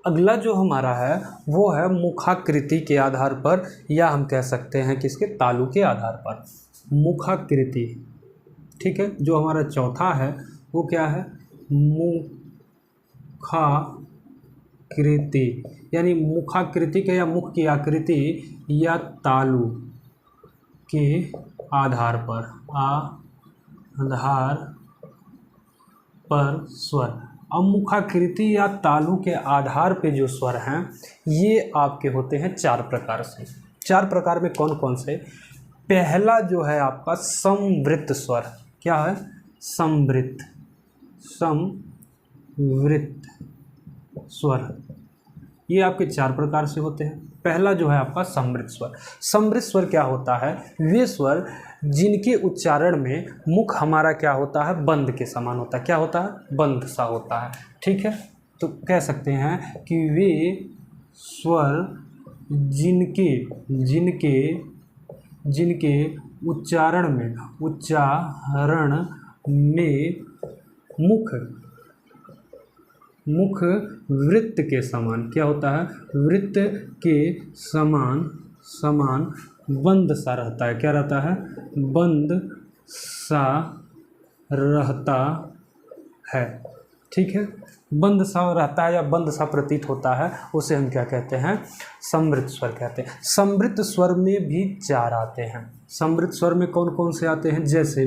अगला जो हमारा है वो है मुखाकृति के आधार पर, या हम कह सकते हैं किसके, तालु के आधार पर, मुखाकृति। ठीक है, जो हमारा चौथा है वो क्या है, मुखाकृति, यानी मुखाकृति के या मुख की आकृति या तालु के आधार पर स्वर। अब मुखाकृति या तालु के आधार पे जो स्वर हैं ये आपके होते हैं 4 प्रकार से। 4 प्रकार में कौन कौन से, पहला जो है आपका संवृत्त स्वर। क्या है, संवृत्त स्वर, ये आपके 4 प्रकार से होते हैं। पहला जो है आपका समृद्ध स्वर। समृद्ध स्वर क्या होता है, वे स्वर जिनके उच्चारण में मुख हमारा क्या होता है, बंद के समान होता है। क्या होता है, बंद सा होता है। ठीक है, तो कह सकते हैं कि वे स्वर जिनके उच्चारण में मुख वृत्त के समान, क्या होता है, वृत्त के समान बंद सा रहता है। क्या रहता है, बंद सा रहता है। ठीक है, बंद सा रहता है या बंद सा प्रतीत होता है, उसे हम क्या कहते हैं, समृद्ध स्वर कहते हैं। समृद्ध स्वर में भी 4 आते हैं। समृद्ध स्वर में कौन कौन से आते हैं, जैसे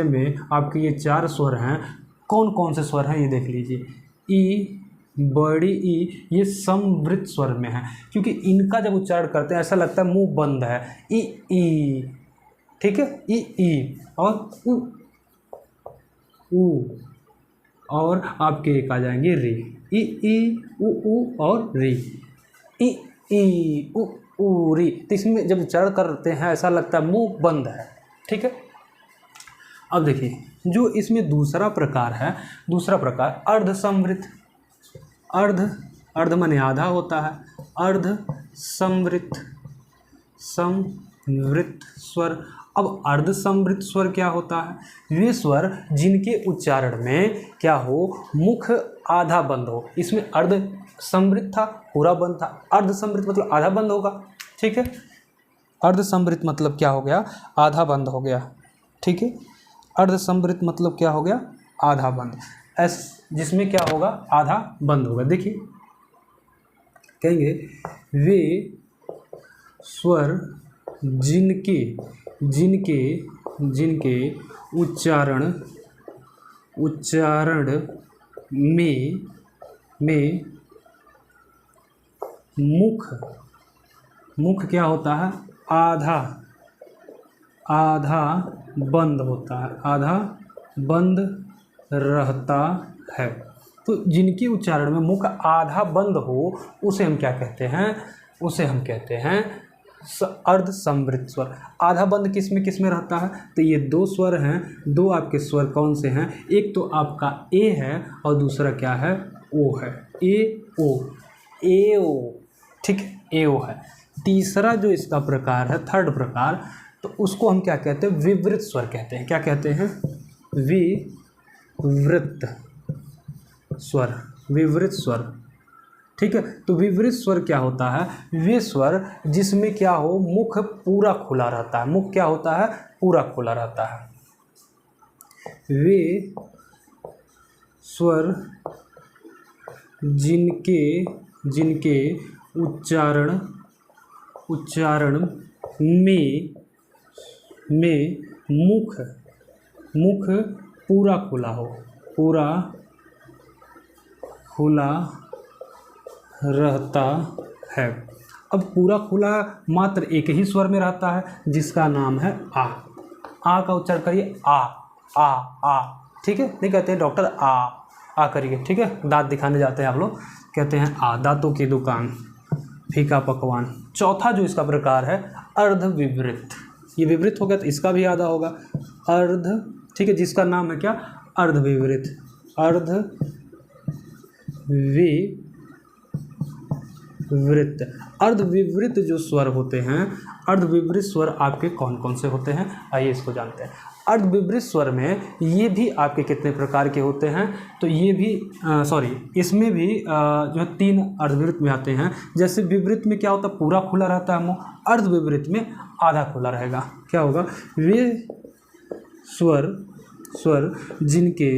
में आपके ये 4 स्वर हैं। कौन कौन से स्वर हैं ये देख लीजिए। ई, बड़ी ई, ये समृद्ध स्वर में है, क्योंकि इनका जब उच्चारण करते हैं ऐसा लगता है मुंह बंद है। ई ई, ठीक है, ई और उ और आपके एक आ जाएंगे री। ई उ और री, ई उ री। तो इसमें जब उच्चारण करते हैं ऐसा लगता है मुंह बंद है। ठीक है, अब देखिए जो इसमें दूसरा प्रकार है, दूसरा प्रकार अर्ध समृद्ध। अर्ध माने आधा होता है, अर्ध समृद्ध स्वर। अब अर्ध समृद्ध स्वर क्या होता है, वे स्वर जिनके उच्चारण में क्या हो, मुख आधा बंद हो। इसमें अर्ध समृद्ध था, पूरा बंद था। अर्ध समृद्ध मतलब आधा बंद होगा। ठीक है, अर्ध समृद्ध मतलब क्या हो गया, आधा बंद हो गया। ठीक है, अर्ध समृद्ध मतलब क्या हो गया, आधा बंद। जिसमें क्या होगा, आधा बंद होगा। देखिए कहेंगे वे स्वर जिनके उच्चारण में मुख क्या होता है, आधा बंद होता है, आधा बंद रहता है। तो जिनके उच्चारण में मुख आधा बंद हो उसे हम क्या कहते हैं, उसे हम कहते हैं अर्ध समृद्ध स्वर। आधा बंद किस में रहता है, तो ये 2 स्वर हैं। 2 आपके स्वर कौन से हैं, एक तो आपका ए है और दूसरा क्या है, ओ है। ए ओ, ठीक है, ए ओ है। तीसरा जो इसका प्रकार है, थर्ड प्रकार, तो उसको हम क्या कहते हैं, विवृत स्वर कहते हैं। क्या कहते हैं, विवृत स्वर। ठीक है, तो विवृत स्वर क्या होता है, वे स्वर जिसमें क्या हो, मुख पूरा खुला रहता है। मुख क्या होता है, पूरा खुला रहता है। वे स्वर जिनके उच्चारण में मुख पूरा खुला हो, पूरा खुला रहता है। अब पूरा खुला मात्र एक ही स्वर में रहता है जिसका नाम है आ। आ का उच्चारण करिए, आ। ठीक है, नहीं कहते हैं डॉक्टर आ करिए। ठीक है, दांत दिखाने जाते हैं आप लोग, कहते हैं आ, दांतों की दुकान, फीका पकवान। चौथा जो इसका प्रकार है, अर्ध विवृत। ये विवृत हो गया तो इसका भी आधा होगा, अर्ध। ठीक है, जिसका नाम है क्या, अर्ध विवृत। अर्ध विवृत। अर्ध विवृत जो स्वर होते हैं, अर्ध विवृत स्वर आपके कौन कौन से होते हैं, आइए इसको जानते हैं। अर्धविवृत स्वर में ये भी आपके कितने प्रकार के होते हैं, तो ये भी इसमें भी जो है 3 अर्धविवृत में आते हैं। जैसे विवृत में क्या होता है, पूरा खुला रहता है मुंह, अर्धविवृत में आधा खुला रहेगा। क्या होगा, वे स्वर जिनके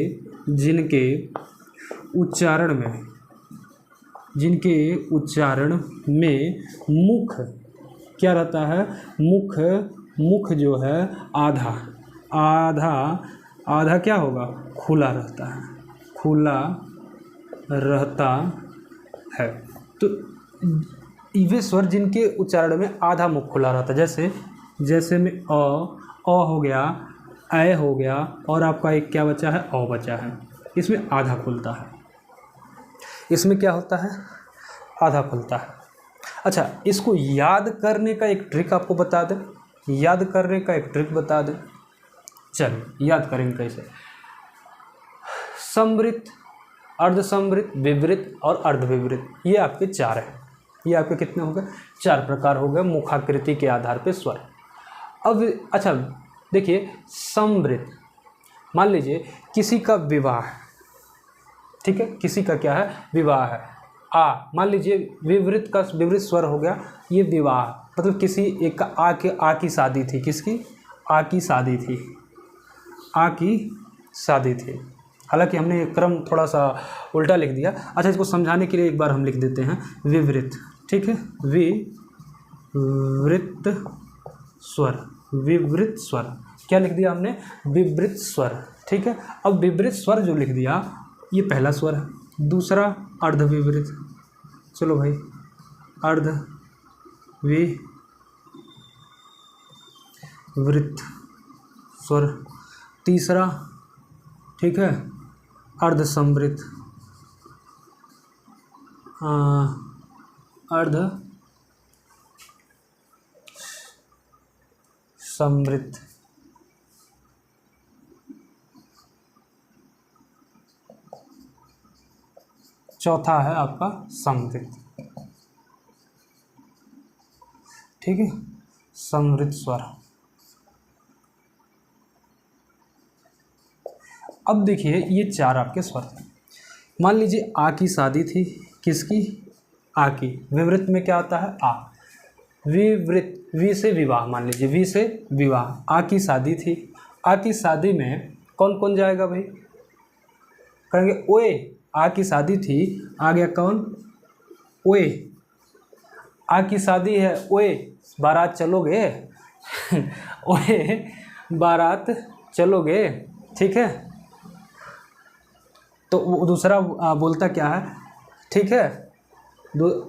उच्चारण में मुख क्या रहता है, मुख जो है आधा क्या होगा, खुला रहता है। तो वे स्वर जिनके उच्चारण में आधा मुख खुला रहता है, जैसे में अ हो गया, ऐ हो गया, और आपका एक क्या बचा है, औ बचा है। इसमें आधा खुलता है, इसमें क्या होता है, आधा खुलता है। अच्छा, इसको याद करने का एक ट्रिक आपको बता दें, चलिए याद करेंगे कैसे। समवृत, अर्धसमवृत, विवृत और अर्धविवृत, ये आपके 4 हैं। ये आपके कितने हो गए, 4 प्रकार हो गए मुखाकृति के आधार पे स्वर। अब अच्छा देखिए, समवृत, मान लीजिए किसी का विवाह है, ठीक है, किसी का क्या है, विवाह है। मान लीजिए विवृत स्वर हो गया, ये विवाह, मतलब किसी एक का आ की शादी थी, किसकी, आ की शादी थी। हालांकि हमने क्रम थोड़ा सा उल्टा लिख दिया। अच्छा, इसको समझाने के लिए एक बार हम लिख देते हैं विवृत, ठीक है, विवृत स्वर, क्या लिख दिया हमने, विवृत स्वर, ठीक है। अब विवृत स्वर जो लिख दिया, ये पहला स्वर है। दूसरा अर्धविवृत, चलो भाई, अर्धविवृत स्वर। तीसरा, ठीक है, अर्धसमवृत, अर्धसमवृत। चौथा है आपका समवृत, ठीक है, समवृत स्वर। अब देखिए ये 4 आपके स्वर थे। मान लीजिए आ की शादी थी, किसकी, आ की। विवृत में क्या आता है, आ। विवृत, वी से विवाह, मान लीजिए वी से विवाह, आ की शादी थी। आ की शादी में कौन कौन जाएगा भाई, कहेंगे ओए, आ की शादी थी, आ गया कौन, ओए। आ की शादी है, ओए बारात चलोगे ओए बारात चलोगे, ठीक है। तो वो दूसरा बोलता क्या है, ठीक है,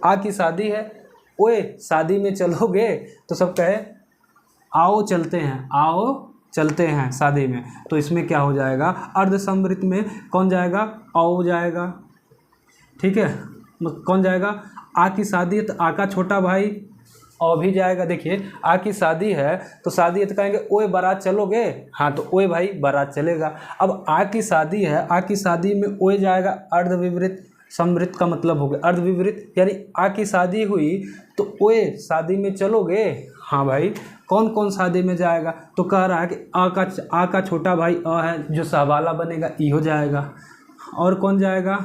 आ की शादी है, ओए शादी में चलोगे, तो सब कहे आओ चलते हैं शादी में। तो इसमें क्या हो जाएगा, अर्धसमवृत में कौन जाएगा, आओ जाएगा, ठीक है। कौन जाएगा, आ की शादी है तो आ का छोटा भाई औ भी जाएगा। देखिए आ की शादी है तो शादी है तो कहेंगे ओए बारात चलोगे, हाँ तो ओए भाई बारात चलेगा। अब आ की शादी है, आ की शादी में ओए जाएगा, अर्धविवृत। समवृत का मतलब हो गया अर्धविवृत, यानी आ की शादी हुई तो ओए शादी में चलोगे, हाँ भाई। कौन कौन शादी में जाएगा, तो कह रहा है कि आ का छोटा भाई अ है, जो सहवाला बनेगा ई हो जाएगा। और कौन जाएगा,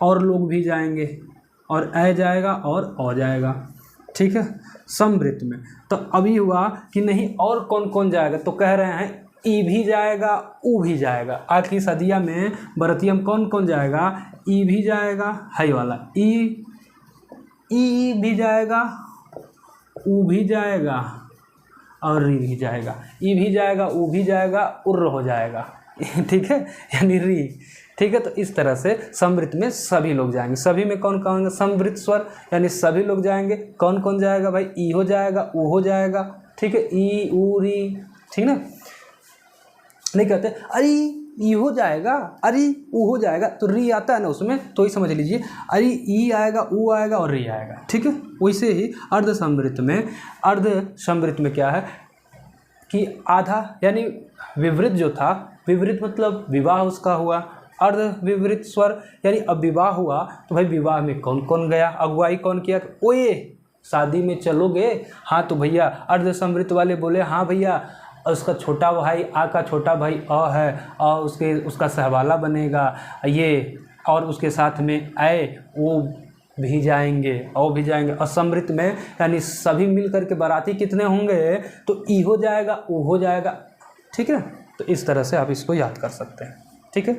और लोग भी जाएंगे, और ऐ जाएगा और औ जाएगा, ठीक है, समवृत में। तो अभी हुआ कि नहीं और कौन कौन जाएगा, तो कह रहे हैं ई भी जाएगा, ऊ भी जाएगा। आ की सदिया में बरतिया में कौन कौन जाएगा, ई भी जाएगा, हाई वाला ई भी जाएगा, ऊ भी जाएगा और री भी जाएगा। ई भी जाएगा, ऊ भी जाएगा, उर्र हो जाएगा, ठीक है, यानी री, ठीक है। तो इस तरह से समवृत में सभी लोग जाएंगे। सभी में कौन कौन, समवृत स्वर यानी सभी लोग जाएंगे। कौन कौन जाएगा भाई, ई हो जाएगा, ऊ हो जाएगा, ठीक है, ई ऊ री, ठीक ना। नहीं कहते अरे ई हो जाएगा, अरे ऊ हो जाएगा, तो री आता है ना उसमें, तो ही समझ लीजिए अरे ई आएगा, ऊ आएगा और री आएगा, ठीक है। वैसे ही अर्धसमवृत में क्या है कि आधा, यानी विवृत जो था, विवृत मतलब विवाह उसका हुआ। अर्धविवृत स्वर यानी अब विवाह हुआ, तो भाई विवाह में कौन कौन गया, अगुवाई कौन किया, ओए शादी में चलोगे, हाँ तो भैया अर्धसमवृत वाले बोले हाँ भैया और उसका छोटा भाई आ का छोटा भाई अ है, उसका सहवाला बनेगा ये, और उसके साथ में ऐ वो भी जाएंगे, और भी जाएंगे। असमृत में यानी सभी मिल करके बाराती कितने होंगे, तो ई हो जाएगा, ऊ हो जाएगा। ठीक है, तो इस तरह से आप इसको याद कर सकते हैं। ठीक है।